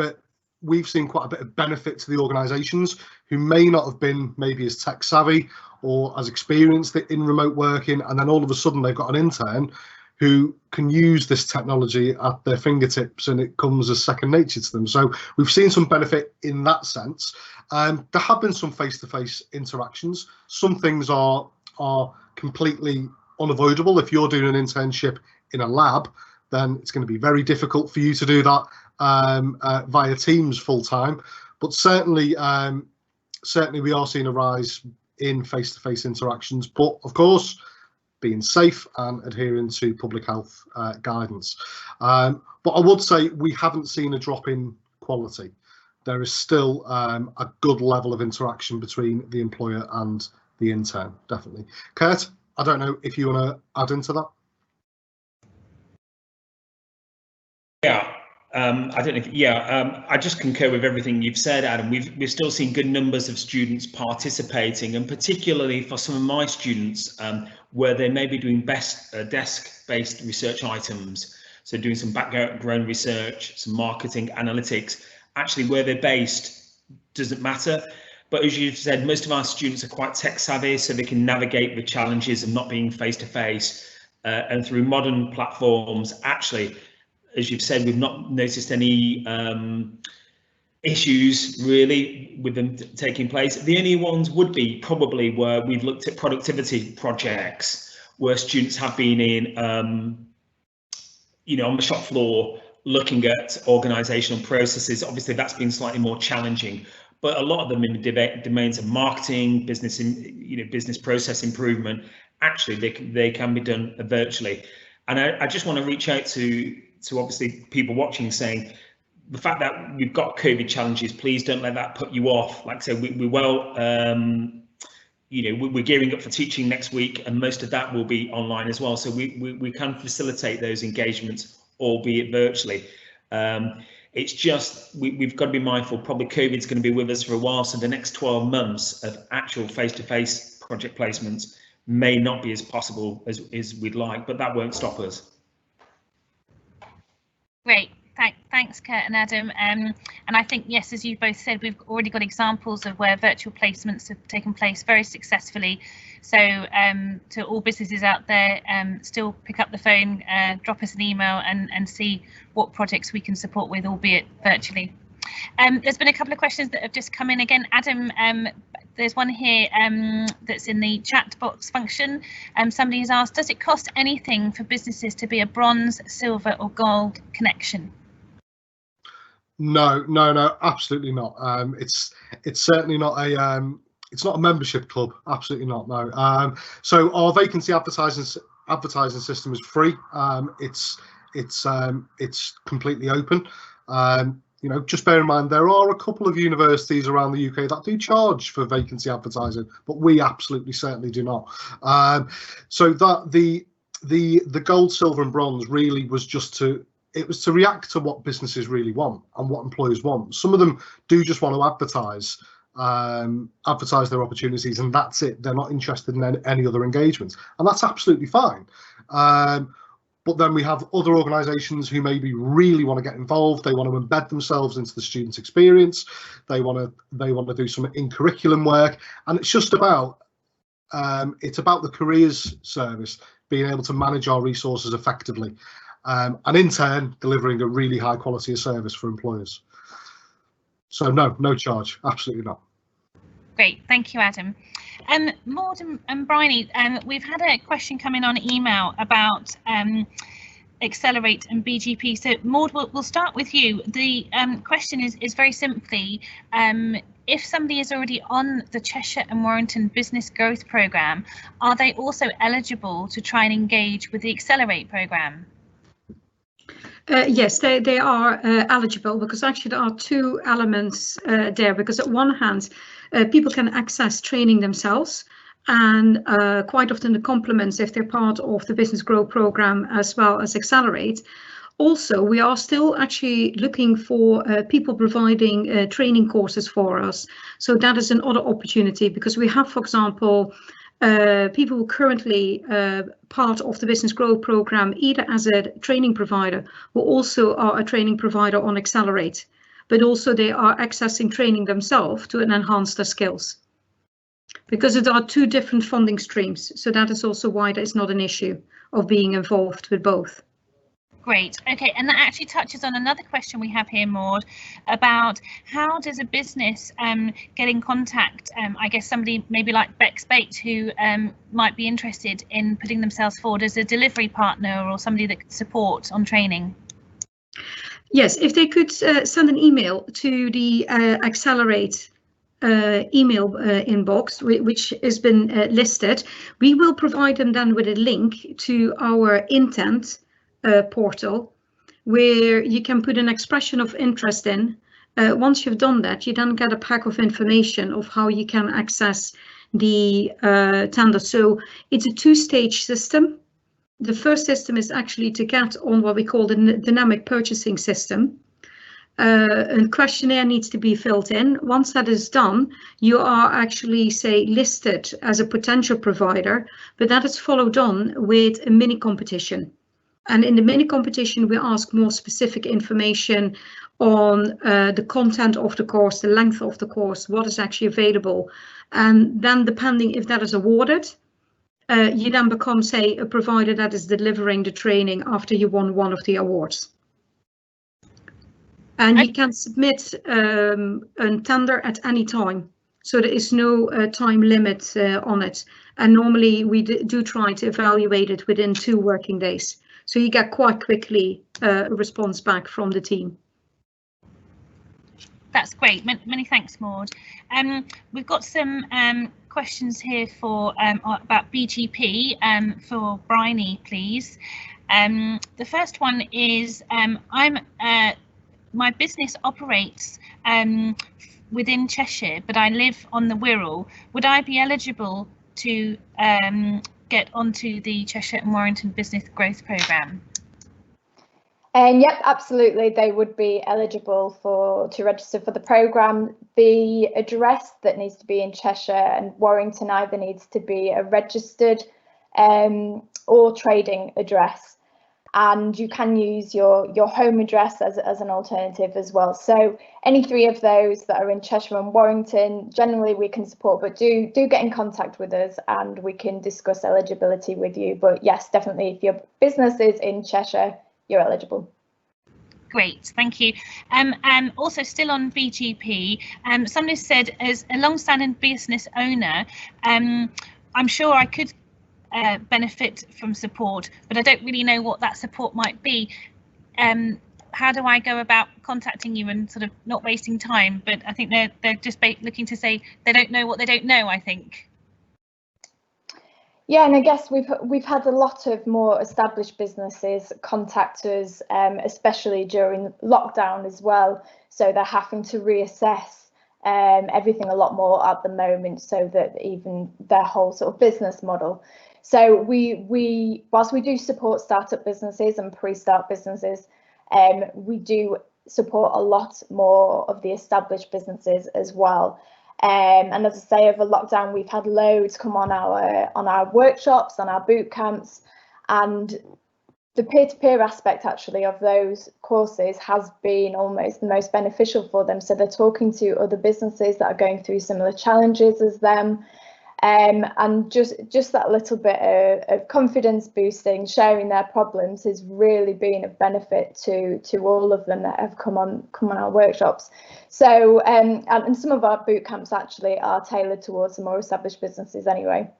[SPEAKER 4] we've seen quite a bit of benefit to the organisations who may not have been maybe as tech savvy or as experienced in remote working, and then all of a sudden they've got an intern who can use this technology at their fingertips and it comes as second nature to them. So we've seen some benefit in that sense. There have been some face-to-face interactions. Some things are completely unavoidable. If you're doing an internship in a lab, then it's going to be very difficult for you to do that via Teams full time. But certainly we are seeing a rise in face-to-face interactions. But of course, being safe and adhering to public health guidance. But I would say we haven't seen a drop in quality. There is still a good level of interaction between the employer and the intern, definitely. Kurt, I don't know if you want to add into that.
[SPEAKER 2] Yeah, I don't know if, I just concur with everything you've said, Adam. We've still seen good numbers of students participating, and particularly for some of my students, where they may be doing desk-based research items, so doing some background research, some marketing analytics. Actually, where they're based doesn't matter. But as you've said, most of our students are quite tech savvy, so they can navigate the challenges of not being face-to-face, and through modern platforms. Actually, as you've said, we've not noticed any issues really with them taking place. The only ones would be probably where we've looked at productivity projects where students have been in, on the shop floor looking at organisational processes. Obviously, that's been slightly more challenging, but a lot of them in the domains of marketing, business process improvement. Actually, they can be done virtually. And I just want to reach out to obviously people watching, saying the fact that we've got COVID challenges, please don't let that put you off. Like I said, we're gearing up for teaching next week, and most of that will be online as well. So we can facilitate those engagements, albeit virtually. It's just we've got to be mindful. Probably COVID's going to be with us for a while, so the next 12 months of actual face-to-face project placements may not be as possible as we'd like, but that won't stop us.
[SPEAKER 1] Great, thanks Kurt and Adam. And I think, yes, as you both said, we've already got examples of where virtual placements have taken place very successfully. So to all businesses out there, still pick up the phone, drop us an email and see what projects we can support with, albeit virtually. There's been a couple of questions that have just come in again. Adam, there's one here that's in the chat box function. Somebody has asked, does it cost anything for businesses to be a bronze, silver or gold connection?
[SPEAKER 4] No, absolutely not. It's certainly not a it's not a membership club. Absolutely not. No. So our vacancy advertising system is free. It's it's completely open. You know, just bear in mind there are a couple of universities around the UK that do charge for vacancy advertising, but we absolutely certainly do not. So that the gold, silver, and bronze really was just to react to what businesses really want and what employers want. Some of them do just want to advertise their opportunities, and that's it. They're not interested in any other engagements, and that's absolutely fine. But then we have other organisations who maybe really want to get involved. They want to embed themselves into the student experience. They want to do some in curriculum work, and it's just about the careers service being able to manage our resources effectively, and in turn delivering a really high quality of service for employers. So no charge, absolutely not.
[SPEAKER 1] Great, thank you, Adam. Maud and Bryony, we've had a question come in on email about Accelerate and BGP. So Maud, we'll start with you. The question is very simply, if somebody is already on the Cheshire and Warrington Business Growth Programme, are they also eligible to try and engage with the Accelerate programme?
[SPEAKER 6] Yes, they are eligible, because actually there are two elements there. Because at one hand, people can access training themselves, and quite often the complements if they're part of the Business Growth Programme as well as Accelerate. Also, we are still actually looking for people providing training courses for us. So that is another opportunity, because we have, for example, people who currently part of the Business Growth Programme, either as a training provider, who also are a training provider on Accelerate, but also they are accessing training themselves to enhance their skills. Because there are two different funding streams, so that is also why there's not an issue of being involved with both.
[SPEAKER 1] Great. Okay, and that actually touches on another question we have here, Maud, about how does a business get in contact? I guess somebody maybe like Bex Baked, who might be interested in putting themselves forward as a delivery partner or somebody that could support on training.
[SPEAKER 6] Yes, if they could send an email to the Accelerate email inbox, which has been listed, we will provide them then with a link to our intent portal, where you can put an expression of interest in. Once you've done that, you then get a pack of information of how you can access the tender. So it's a two-stage system. The first system is actually to get on what we call the dynamic purchasing system. A questionnaire needs to be filled in. Once that is done, you are actually, say, listed as a potential provider, but that is followed on with a mini competition. And in the mini competition, we ask more specific information on the content of the course, the length of the course, what is actually available. And then depending if that is awarded, you then become, say, a provider that is delivering the training after you won one of the awards. And you can submit a tender at any time. So there is no time limit on it. And normally we do try to evaluate it within 2 working days. So you get quite quickly a response back from the team.
[SPEAKER 1] That's great. Many thanks, Maud. We've got some questions here for about BGP for Bryony, please. The first one is my business operates within Cheshire, but I live on the Wirral. Would I be eligible to get onto the Cheshire and Warrington Business Growth Programme?
[SPEAKER 5] Yep, absolutely. They would be eligible to register for the programme. The address that needs to be in Cheshire and Warrington either needs to be a registered or trading address, and you can use your home address as an alternative as well. So any 3 of those that are in Cheshire and Warrington, generally we can support, but do get in contact with us and we can discuss eligibility with you. But yes, definitely, if your business is in Cheshire, you're eligible.
[SPEAKER 1] Great, thank you. Also still on BGP, somebody said, as a long-standing business owner, I'm sure I could benefit from support, but I don't really know what that support might be. How do I go about contacting you and sort of not wasting time? But I think they're just looking to say they don't know what they don't know, I think.
[SPEAKER 5] Yeah, and I guess we've had a lot of more established businesses contact us, especially during lockdown as well. So they're having to reassess everything a lot more at the moment, so that even their whole sort of business model. So whilst we do support startup businesses and pre-start businesses, we do support a lot more of the established businesses as well. And as I say, over lockdown, we've had loads come on our workshops, on our boot camps, and the peer-to-peer aspect actually of those courses has been almost the most beneficial for them. So they're talking to other businesses that are going through similar challenges as them. And just that little bit of confidence boosting, sharing their problems has really been of benefit to all of them that have come on our workshops. So and some of our boot camps actually are tailored towards the more established businesses anyway.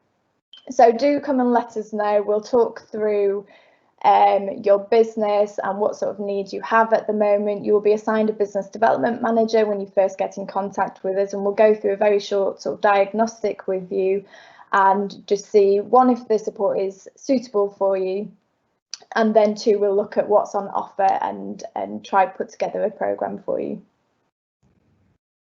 [SPEAKER 5] So do come and let us know. We'll talk through your business and what sort of needs you have at the moment. You will be assigned a business development manager when you first get in contact with us, and we'll go through a very short sort of diagnostic with you and just see, one, if the support is suitable for you, and then two, we'll look at what's on offer and try to put together a programme for you.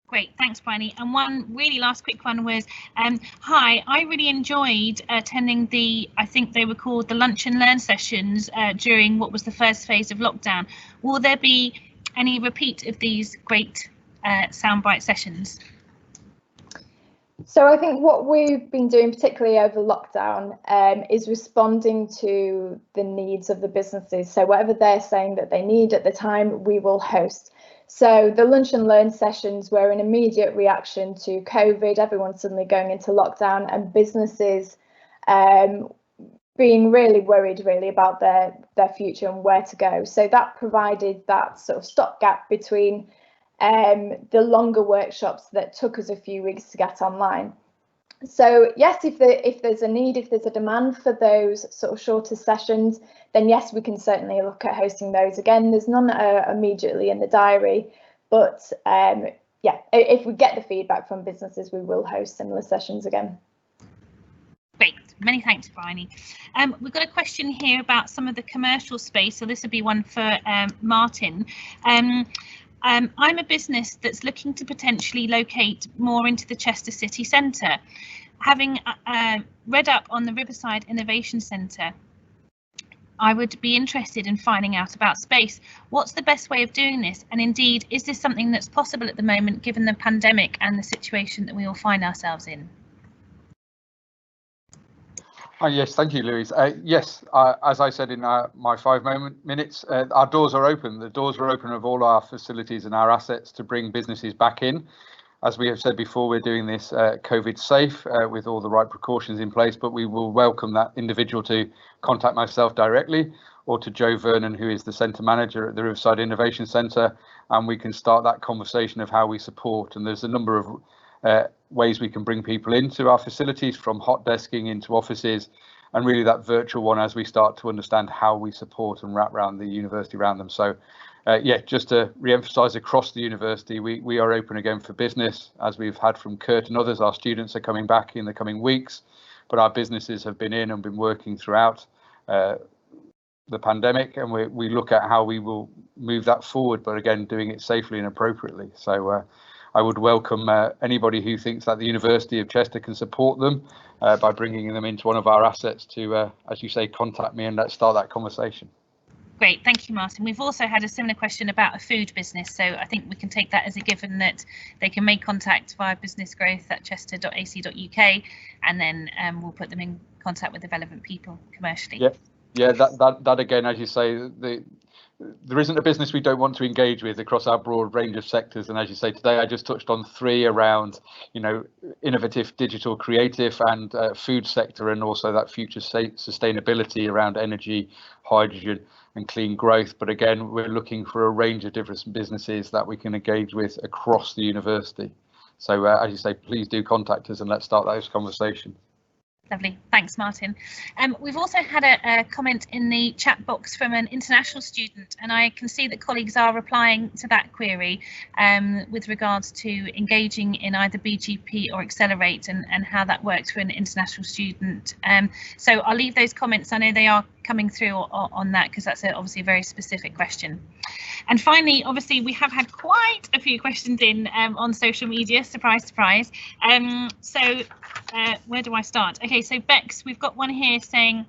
[SPEAKER 1] Great, thanks, Bryony. And one really last quick one was, hi, I really enjoyed attending I think they were called the Lunch and Learn sessions during what was the first phase of lockdown. Will there be any repeat of these great soundbite sessions?
[SPEAKER 5] So I think what we've been doing, particularly over lockdown, is responding to the needs of the businesses. So whatever they're saying that they need at the time, we will host. So the Lunch and Learn sessions were an immediate reaction to COVID, everyone suddenly going into lockdown, and businesses being really worried about their future and where to go. So that provided that sort of stopgap between the longer workshops that took us a few weeks to get online. So yes, if there's a need, if there's a demand for those sort of shorter sessions, then yes, we can certainly look at hosting those again. There's none immediately in the diary, but yeah, if we get the feedback from businesses, we will host similar sessions again.
[SPEAKER 1] Great, many thanks, Bryony. We've got a question here about some of the commercial space, so this would be one for Martin. I'm a business that's looking to potentially locate more into the Chester city centre. Having read up on the Riverside Innovation Centre, I would be interested in finding out about space. What's the best way of doing this? And indeed, is this something that's possible at the moment, given the pandemic and the situation that we all find ourselves in?
[SPEAKER 3] Yes, thank you, Louise. Yes, as I said in my 5 minutes, our doors are open. The doors are open of all our facilities and our assets to bring businesses back in. As we have said before, we're doing this COVID safe with all the right precautions in place, but we will welcome that individual to contact myself directly or to Joe Vernon, who is the centre manager at the Riverside Innovation Centre, and we can start that conversation of how we support. And there's a number of ways we can bring people into our facilities, from hot desking into offices, and really that virtual one as we start to understand how we support and wrap around the university around them. So yeah, just to re-emphasise, across the university, we are open again for business, as we've had from Kurt and others. Our students are coming back in the coming weeks, but our businesses have been in and been working throughout the pandemic, and we look at how we will move that forward, but again, doing it safely and appropriately. So I would welcome anybody who thinks that the University of Chester can support them by bringing them into one of our assets to, as you say, contact me and let's start that conversation.
[SPEAKER 1] Great, thank you, Martin. We've also had a similar question about a food business, so I think we can take that as a given that they can make contact via businessgrowth@chester.ac.uk, and then we'll put them in contact with the relevant people commercially.
[SPEAKER 3] Yeah, that again, as you say, there isn't a business we don't want to engage with across our broad range of sectors. And as you say, today I just touched on 3 around, innovative, digital, creative, and food sector, and also that future sustainability around energy, hydrogen, and clean growth. But again, we're looking for a range of different businesses that we can engage with across the university. So as you say, please do contact us and let's start those conversations.
[SPEAKER 1] Lovely, thanks Martin. We've also had a comment in the chat box from an international student, and I can see that colleagues are replying to that query with regards to engaging in either BGP or Accelerate and how that works for an international student. So I'll leave those comments, I know they are coming through on that, because that's obviously a very specific question. And finally, obviously we have had quite a few questions in on social media, surprise, surprise. Where do I start? Okay, so Bex, we've got one here saying,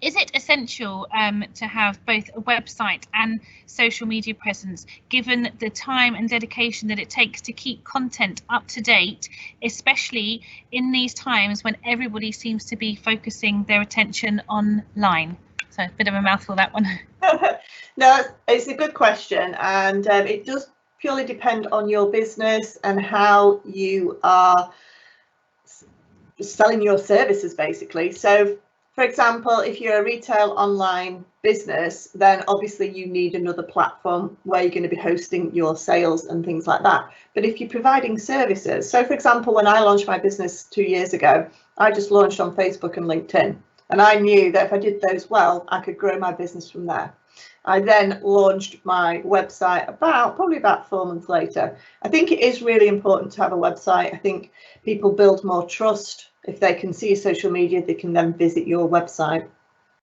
[SPEAKER 1] is it essential to have both a website and social media presence, given the time and dedication that it takes to keep content up to date, especially in these times when everybody seems to be focusing their attention online? So a bit of a mouthful, that one.
[SPEAKER 7] No, it's a good question, and it does purely depend on your business and how you are selling your services, basically. So for example, if you're a retail online business, then obviously you need another platform where you're going to be hosting your sales and things like that. But if you're providing services, so for example, when I launched my business 2 years ago, I just launched on Facebook and LinkedIn, and I knew that if I did those well, I could grow my business from there. I then launched my website probably about 4 months later. I think it is really important to have a website. I think people build more trust. If they can see your social media, they can then visit your website.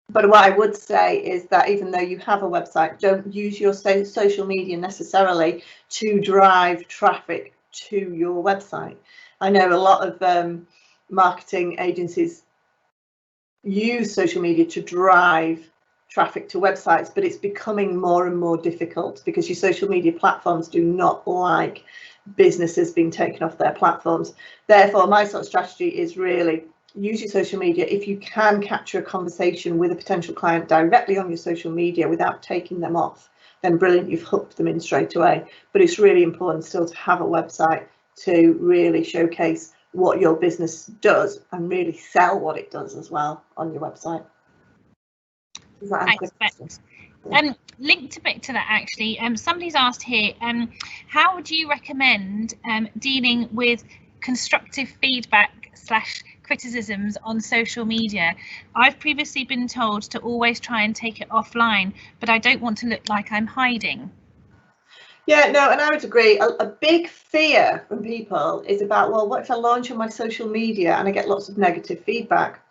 [SPEAKER 7] But what I would say is that even though you have a website, don't use your social media necessarily to drive traffic to your website. I know a lot of marketing agencies use social media to drive traffic to websites, but it's becoming more and more difficult because your social media platforms do not like businesses being taken off their platforms. Therefore, my sort of strategy is really use your social media. If you can capture a conversation with a potential client directly on your social media without taking them off, then brilliant, you've hooked them in straight away. But it's really important still to have a website to really showcase what your business does and really sell what it does as well on your website. Does that answer the question?
[SPEAKER 1] Linked a bit to that, actually, somebody's asked here, how would you recommend dealing with constructive feedback / criticisms on social media? I've previously been told to always try and take it offline, but I don't want to look like I'm hiding.
[SPEAKER 7] Yeah, no, and I would agree. A big fear from people is about, well, what if I launch on my social media and I get lots of negative feedback?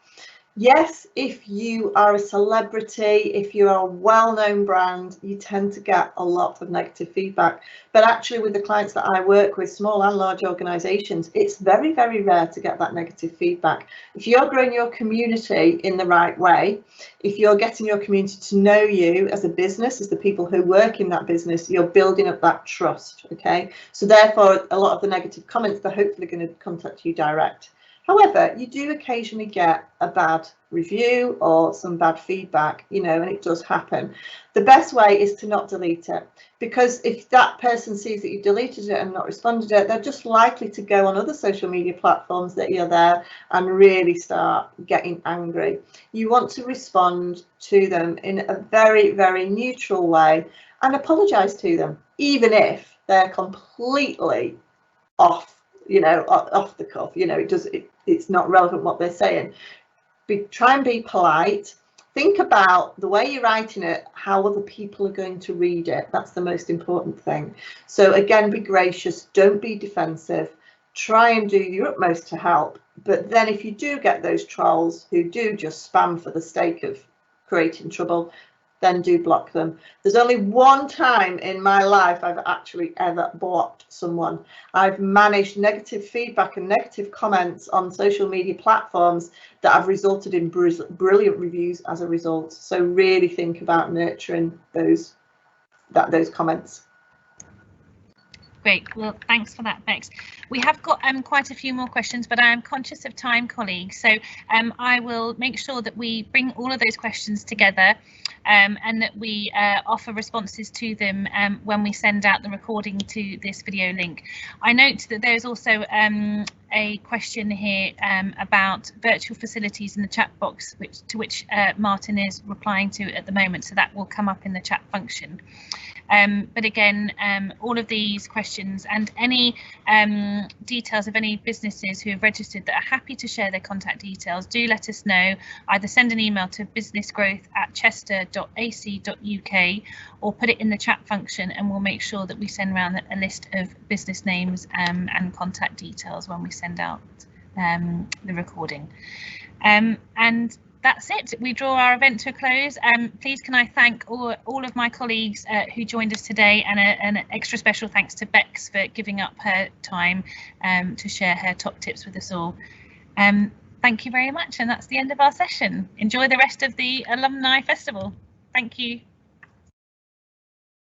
[SPEAKER 7] Yes, if you are a celebrity, if you are a well-known brand, you tend to get a lot of negative feedback. But actually with the clients that I work with, small and large organisations, it's very, very rare to get that negative feedback. If you're growing your community in the right way, if you're getting your community to know you as a business, as the people who work in that business, you're building up that trust, okay? So therefore, a lot of the negative comments, they're hopefully going to contact you direct. However, you do occasionally get a bad review or some bad feedback, you know, and it does happen. The best way is to not delete it, because if that person sees that you deleted it and not responded to it, they're just likely to go on other social media platforms that you're there and really start getting angry. You want to respond to them in a very, very neutral way and apologise to them, even if they're completely off, you know, off the cuff, you know, it's not relevant what they're saying. Try and be polite. Think about the way you're writing it, how other people are going to read it. That's the most important thing. So again, be gracious, don't be defensive, try and do your utmost to help. But then if you do get those trolls who do just spam for the sake of creating trouble, then do block them. There's only one time in my life I've actually ever blocked someone. I've managed negative feedback and negative comments on social media platforms that have resulted in brilliant reviews as a result. So really think about nurturing those comments.
[SPEAKER 1] Great, well, thanks for that, Bex. We have got quite a few more questions, but I am conscious of time, colleagues, so I will make sure that we bring all of those questions together and that we offer responses to them when we send out the recording to this video link. I note that there's also a question here about virtual facilities in the chat box, to which Martin is replying to at the moment, so that will come up in the chat function. But again, all of these questions and any details of any businesses who have registered that are happy to share their contact details, do let us know. Either send an email to businessgrowth@chester.ac.uk or put it in the chat function, and we'll make sure that we send around a list of business names and contact details when we send out the recording. And that's it. We draw our event to a close. Please can I thank all of my colleagues who joined us today, and an extra special thanks to Bex for giving up her time to share her top tips with us all. Thank you very much, and that's the end of our session. Enjoy the rest of the Alumni Festival. Thank you.